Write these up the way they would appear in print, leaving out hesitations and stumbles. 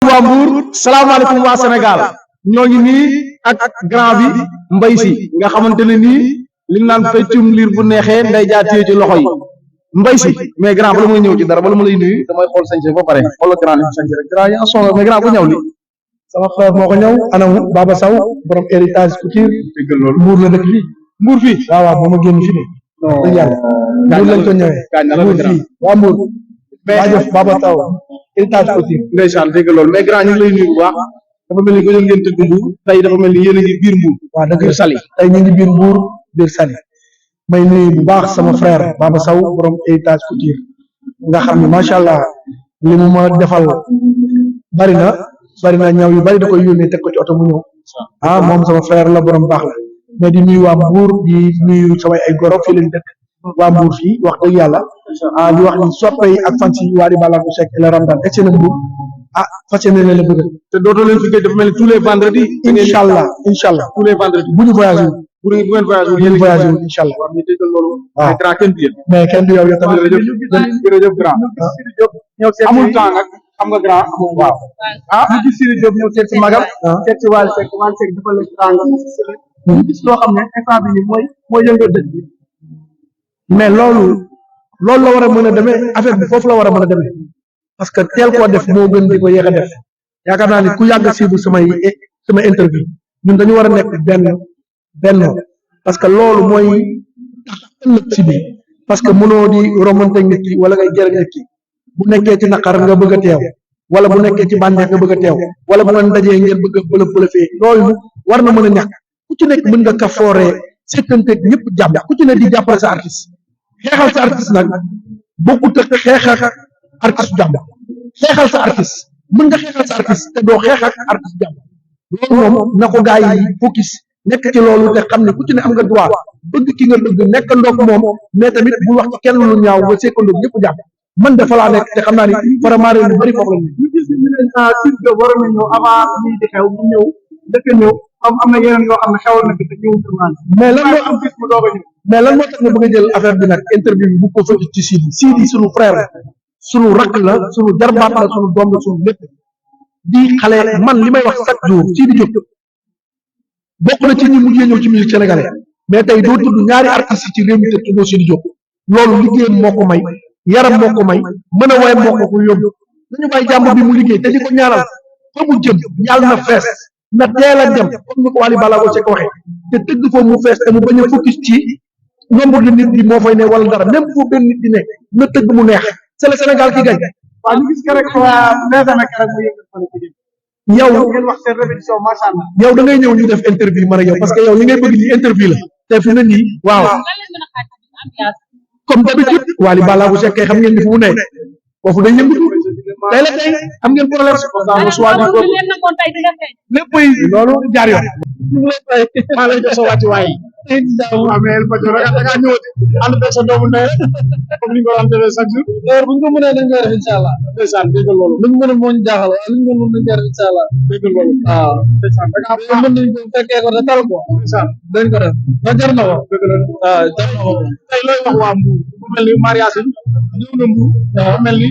waa Mbour salaamaaleykum waa Sénégal ñoo ngi nii ak grand bi Mbaye Sy nga xamante ne nii li ñu naan feccum liir bu neexee nday jaa téye ci loxo yi Mbaye Sy mais grand bala may ñëw ci dara bala ma lay nuyu damay xool sañse ba pare xoolal grand ni sañse rek grand yaa sonn mais grand bu ñëw li sama frère moo ko ñëw anam Baba Sow borom héritage couture déggal loolu Mbour la dëkk fii Mbour fii waaw waaw ba ma génn fii de dëgg yàlla Mbour lañ ko ñëwee Mbour fii waa Mbour jaajëf Baba Sow héritage couture ndeysaan dégg loolu mais grand ñu ngi lay nuyu bu baax dafa mel ni ko ngeen tëgg Mbour tey dafa mel ni yéen a ngi biir Mbour waaw dëgg Saly tey ñu ngi biir Mbour biir Saly may nuyu bu baax sama frère Baba Sow borom héritage couture nga xam ne macha allah li mu ma defal bari na ñaw yu bari da koy yónnee teg ko ci oto mu ñëw moom sama frère la borom baax la mais di nuyu waa Mbour di nuyu samay ay goro fii lañ dëkk waa Mbour fii wax dëgg yàlla di wax ni soppe yi ak fan si Wally Ballago Seck et le Ramadan egsi na Mbour fas yéene leen la bëgg te dootoo leen fi gëj dafa mel ni tous les vendredis incha allah tous les vendredis bu ñu voyagé bu ngeen voyagé bu ñu voyagé incha allah waaw mais déggal loolu waaw mais grand kenn du yéen mais kenn du yow tamit jërëjëf grand amul temps nag xam nga grand amul waaw ñu gis Sidy Diop ñëw seet si magam seet si Wally Seck dafa la tànga ñu gis loo xam ne instant bi nii mooy yëngal dëkk bi mais loolu la war a mën a demee affaire bi foofu la war a mën a demee parce que teel koo def moo gën di ko yéex a def yaakaar naa ni ku yàgg siibu sama interview ñun dañu war a nekk benn parce que loolu mooy ëllëg si bi parce que mënoo di romanté nit ki wala ngay jërë nit ki bu nekkee ci naqar nga bëgg a teew wala bu nekkee ci bànneex nga bëgg a teew wala bu ngeen dajee ngeen bëgg a bëlëfee loolu war na mën a ñàkk ku ci nekk mën nga kafooree sekkanteeg ñëpp jàmm ku ci ne di jàppale sa artiste xeexal sa artiste nag bokkut ak xeex ak artiste jàmm xeexal sa artiste mën nga xeexal sa artiste te doo xeex ak artiste jàmm loolu moom na ko gaa yi focus nekk ci loolu te xam ne ku ci ne am nga droit bëgg ki nga bëgg nekk ndoog moom mais tamit bu wax ci kenn lu ñaaw nga sekkandoog ñëpp jàmm man de fa laa nekk te xam naa ni vraiment réew mi bëri foofu la ñu gis ñu ne Sidy Diop waroon na ñëw avant lii di xew mu ñëw dëkk ñëw am na yeneen yoo xam ne xewal na fi te ñëwul mais lan moo am gis mu doog a ñëw mais lan moo tax nga bëgg a jël affaire bi nag interview bi bu ko fekk ci Sidy sunu frère sunu rakk la sunu jarbaat la sunu doom la sunu lépp di xale man li may wax chaque jour Sidy Diop bokk na ci ñi mujjee ñëw ci musique sénégalais mais tey doo tudd ñaari artistes ci réew mi te tuddoo Sidy Diop loolu liggéeyam moo ko may yaram moo ko may mën a woy moo ko yóbbu nañu bàyyi jàmm bi mu liggéey te di ko ñaanal fa mu jëm yàlla na fees na teel a dem comme ni ko Wally Ballago Seck waxee te tëgg foofu mu fees te mu bañ a focus ci nombre de nit bi moo fay ne wala dara même foofu benn nit di ne na tëgg mu neex c'est le Sénégal ki gañ waaw ñu gis keroog mu yëngal fële ci yow ngeen wax seen répétition macha allah yow da ngay ñëw ñu def interview man ak yow parce que yow li ngay bëgg ni interview la te fi na nii waaw comme d'habitude Wally Ballago Seck kay xam ngeen ni fu mu ne foofu day yëngatu tey la tey am ngeen problème lépp loolu jaar yoon maa lay jox sa wàcc waay amel ba do da nga ñëwati ànd ak sa doomu ndey comme ni ko daan defee chaque jour heure bu ñu ko mënee dañ koy def incha allah ndeysaan dégg loolu lu ñu mën a moo ñu jaaxal waaye lu ñu mën nañ koy def incha allah dégg loolu waaw ndeysaan da nga mën nañ ko fekkee ko te tal ko ndeysaan dañ ko def ba jar na ko dëgg la waaw jar na ko tey looy wax waa Mbour bu mel ni mariage ñëw na Mbour dafa mel ni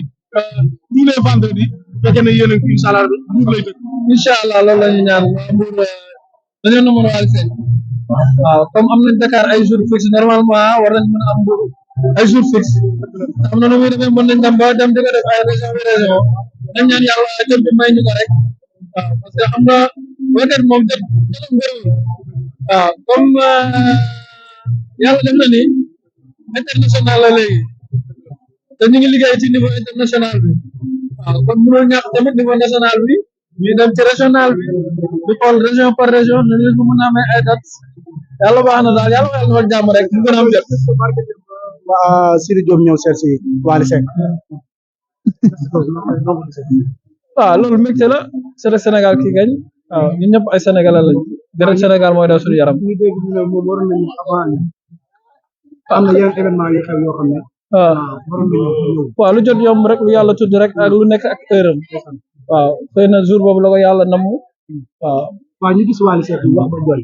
tous les vendredis fekkee ne yéen a ngi incha allah Mbour lay dëkk incha allah loolu la ñu ñaan waa Mbour dañoo na mën Wally Seck waaw comme am nañ Dakar ay jours fixe normalement war nañ mën a am Mbour ay jours fixe am na nu muy demee mën nañ dem ba dem di ko def ay région dañ ñaan yàlla jot bi may ñu ko rek waaw parce que xam nga peut-être moom jotam bëriwul waaw comme yàlla def na ni international la léegi te ñu ngi liggéey ci niveau international bi waaw kon mënul ñàkk tamit niveau national bi ñu dem ci régional bi di xool région par région ne ñu mën a amee ay dates yàlla baax na daal yàlla defal jàmm rek mu gën a am jot. waa Sidy Diop ñëw seet si Wally Seck waaw loolu mbégte la c'est le Sénégal ki gañ waaw ñun ñëpp ay sénégalais lañ deret Sénégal mooy daw suñu yaram. ñu dégg ñu ne moom waroon nañu avant am na yeneen événement yu xew yoo xam ne waaw lu jot yomb rek lu yàlla tudd rek ak lu nekk ak heure am waaw xëy na jour boobu la ko yàlla namm waaw. waaw ñu gis Wally Seck wax ba jooy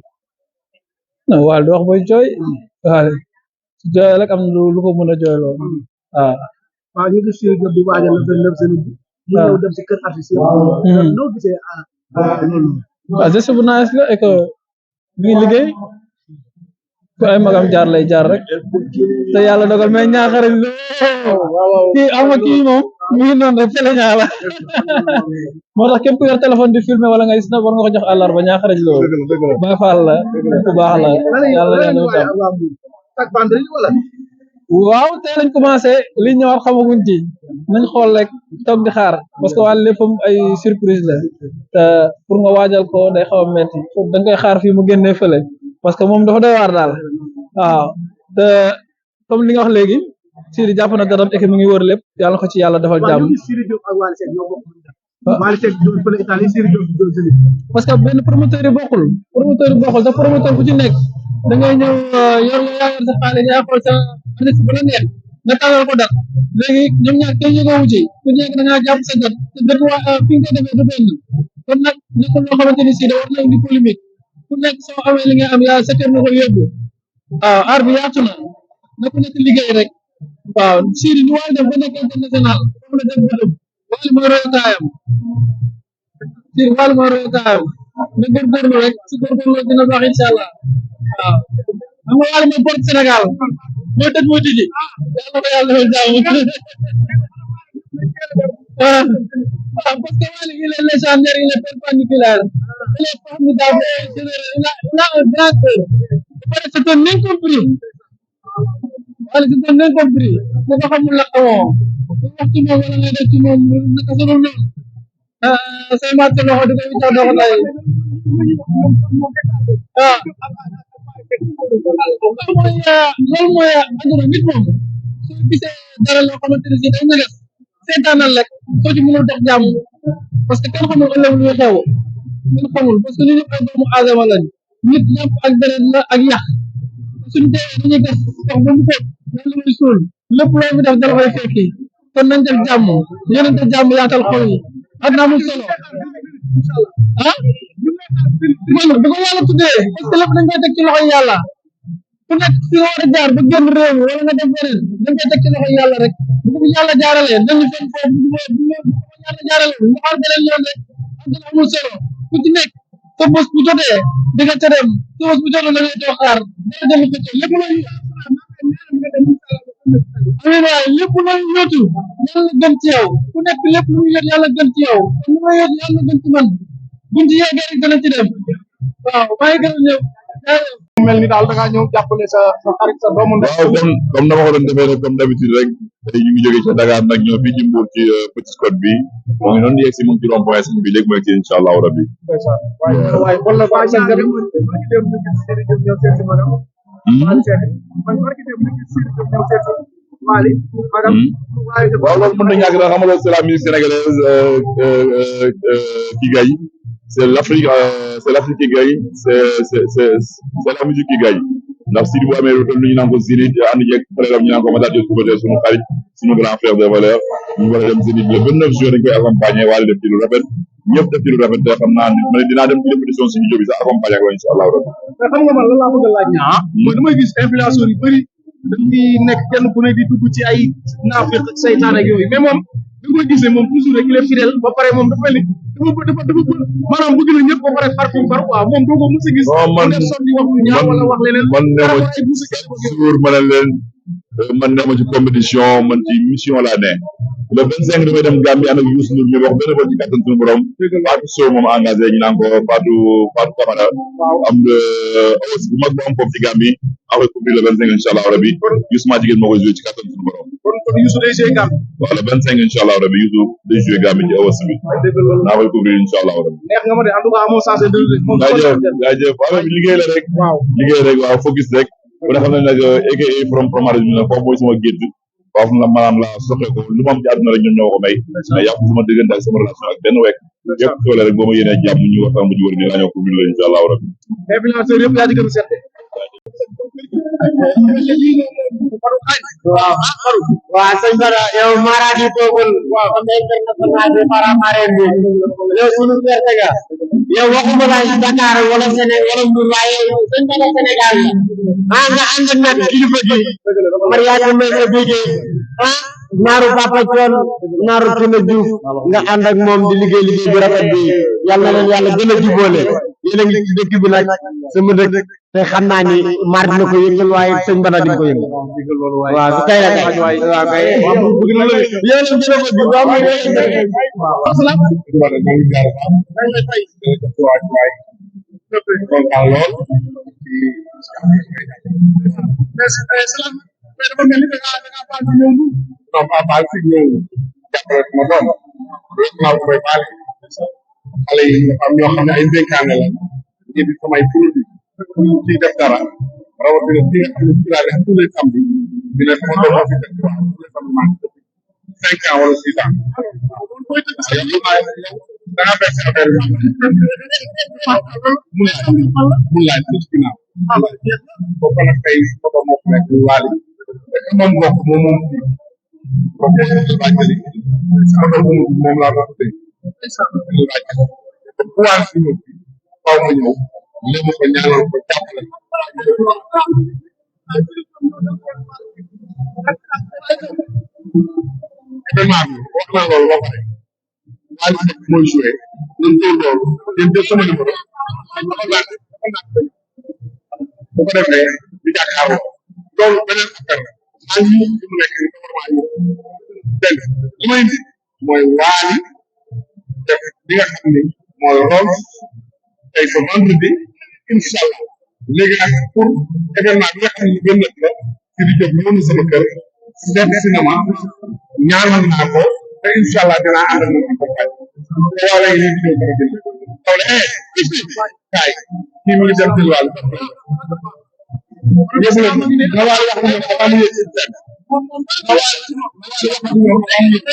non Wally du wax booy jooy waaw su jooyee rek am lu ko mën a jooyloo waaw. waaw ñu gis Sidy Diop di waajal le 29 seen mu ñëw dem si kër artiste yi noo gisee loolu waaw geste bu nice la et que mi ngi liggéey ku ay magam jaar lay jaar rek te yàlla dogal mais ñaaxarañ la kii ama kii moom mi ngi noonu rek fele ñaa la moo tax képp ku yor téléphone di filmer wala ngay snap war nga ko jox àllarba ñaaxarañ loolu Baay Faal la ku baax la yàlla leen chaque vendredi wala waaw tey lañ commencé li ñëwaat xamaguñ ci nañ xool rek toog di xaar parce que wàll léppam ay surprise la te pour nga waajal ko day xaw a metti da nga koy xaar fii mu génnee fële parce que moom dafa doy waar daal waaw te comme li nga wax léegi Sidi jàpp na daram ek mu ngi wër lépp yàlla ko ci yàlla defal jàmm parce que benn promoteur yi bokkul te promoteur bu ci nekk da ngay ñëw yor nga yaa yor sa xaalis yaa xool sa artiste bu la neex nga tàllal ko dat léegi ñoom ñaar kenn yëgoowu ci ku nekk da ngaa jàpp sa dat te dat waa fi nga koy defee du benn kon nag nekkul loo xamante ni si da war na indi polémique ku nekk soo amee li nga am yaa sa kër nga koy yóbbu waaw aar bi yaatu na ku nekk liggéey rek waaw Sidi ñu waay def ba nekk international foofu la dem bëtam wàllu mooy royukaayam Sidi wàllu mooy royukaayam na góorgóorlu rek su góorgóorlu dina baax incha allah waaw xam nga wàllu mooy porte Sénégal moo tëj moo tijji yàlla ko yàlla defal jàmm waaw parce que wàllu il est légendaire il est perpendiculaire il est formidable il a un grand cœur c'est un incompris wala c'est un incompris ku ko xamul la xamoo ku wax ci moom wala nga def ci moom naka sonal noonu say mat sa loxo di ko wiccaw doo ko tay loolu mooy àdduna nit moom soo gisee dara loo xamante ne si day ñagas seetaanal rek soo ci mënul dox jàmm parce que kenn xamul ëllëg lu xew kenn xamul parce que li ñu ay doomu aadama lañ nit ñëpp ak deret la ak yàq suñu deewee dañuy gas wax ba mu fekk nan la muy suul lépp loo fi def dara koy fekki kon nañ def jàmm yéenante jàmm yaatal xol yi àdduna amul solo man bu ko yàlla tuddee parce que lépp dañ koy teg ci loxoy yàlla ku nekk fi nga war a jaar ba génn réew mi wala nga def beneen dañ koy teg ci loxoy yàlla rek bu ko yàlla jaaralee nañu fekk foofu bu ko yàlla jaaralee ñu xaar beneen yoon rek àdduna amul solo ku ci nekk sa bés bu jotee di nga ca dem sa bés bu jotee da ngay toog xaar dara dem ko ci lépp looy amiin waay lépp looy yóotu yàlla gën ci yow ku nekk lépp lu mu yóot yàlla gën ci yow lu ma yóot yàlla gën ci man buñ ci yeggee rek dana ci dem waaw maa ngi gën a ñëw mel ni daal da ngaa ñëw jàppale sa xarit sa doomu ndey waaw comme dama ko doon defee rek comme d'habitude rek tey ñu ngi jógee ci Dakar nag ñëw fii ci Mbour ci Petite Côte bi moo ngi noonu yegg si mu ngi ci rond point bi léegi mooy ci incha allahu rabbi waaye kon la baa sa gërëm ñëw seet si magam man barki dem ñu ci ñëw seet si Mali magam waaw loolu mën na ñàkk na xam nga c'est la musique sénégalaise qui gagne c'est l'Afrique qui gagne c'est la musique qui gagne ndax Sidi bu amee lu toll ñu naan ko Zénith ànd jeeg frère am ñu naan ko Matar Diop Coubertin suñu xarit suñu grand frère de valeur ñu war a dem Zénith le 29 juin dañ koy accompagner waale def ci lu rafet ñëpp def ci lu rafet te xam naa ne dinaa dem ci répétition suñu jóg bi sax accompagner ko incha allah rabbi mais xam nga man lan laa bëgg a laaj ñaa mooy damay gis influenceurs yu bëri dañ di nekk kenn ku ne di dugg ci ay naafiq ak saytaan ak yooyu mais moom da nga koy gis ne moom toujours rek il est fidèle ba pare moom dafa mel ni dafa maanaam bëgg na ñëpp ba pare far fi mu far quoi moom doo ko mos a gis man def sotti wax lu ñaaw wala wax leneen man ne ma ci compétition man ci mission laa ne le 25 damay dem Gambie ànd ak Youssou Ndour ñu wax benn bopp ci kattan suñu borom Fatou Sow moom engagé ñu naan ko Fatou Camara am aussi bu mag bu am foofu ci Gambie avec couvrir le 25 incha allah rabi Youssou maa jigéen moo koy joué ci kattan suñu borom kon Youssou day joué Gambie waaw le 25 incha allah rabi Youssou day joué Gambie ci awas bi naa koy couvrir incha allah rabi neex nga ma de en tout cas amoo sensé de jaajëf waaw liggéey la rek waaw focus rek bu nga xam ne nag aka from arrangement nag foofu mooy sama gétt foofu la maanaam la soxee ko lu ma am ci àdduna rek ñoom ñoo ko may mais yàqu sama diggante ak sama relation ak benn wekk yëpp xewle rek boo ma yéenee jàmm ñu waxtaan bu ñu wër ni laa ñëw ko biir la incha allahu rabbi influenceur yëpp yaa ci gën a sette waaw sëñ Bada yow Maradi toogul comme international bi para marraine bi yow sunu gerte ga yow waxuma la Dakar wala Sénégal wala Mbour waaye yow sëñ Bada Sénégal la nga ànd nag kilifa gi mariage may sa bégee naaru Papa Thion naaru Tuna Diouf nga ànd ak moom di liggéey liggéey bu rafet bi yal na leen yàlla gën a jubóole yéen a ngi ci dëkk bi nag sama dëkk te xam naa ni maar dina ko yëngal waaye sëñ Bada di ko yëngal waaw su kay la kay waaw kay yéen a gën a bëgg waaw mooy kontaan lool mais dafa mel ni da ngaa baal di ñëw non pas baal si ñëw jàppale sama doom loolu naa ko may baale xale yi dafa am ñoo xam ne ay dénkaane la ñu di samay produit ciy def dara rawatina ci nga xam ne ci laa def tous les samedis di ne sama doom fi def tous les samedis maa ngi def 5 ans wala 6 ans da nga fekk affaire bi mun laaj ci ginnaaw boobu nag tey booba moo fi nekk waali moom mbokk moom moom fii moom bàjjali sama doom moom laa doon tey bàjjali bu waan si ñëw faaw ma ñëw léemu ko ñaanal ko jàppale événement bi wax naa loolu ba pare waali Seck mooy joué ñun tey loolu ngeen jël sama numéro bu ko defee di jàkkaarloo loolu beneen affaire la maa ngi fi mu nekk nii vraiment dégg li may indi mooy waali def li nga xam ni mooy rôle tey ba vendredi incha allah léegi nag pour événement bi nga xam ne gën na la ci di jóg ñëw na sama kër def cinéma ñaanal naa ko te incha allah dinaa ànd ak moom accompagne te waa léegi nii di ñëw sama jënd taw la kaay kii mu ngi dem ci wàllu ñëpp nag na waa wax ne dafa am yéen seen na waa wax ne dafa am yéen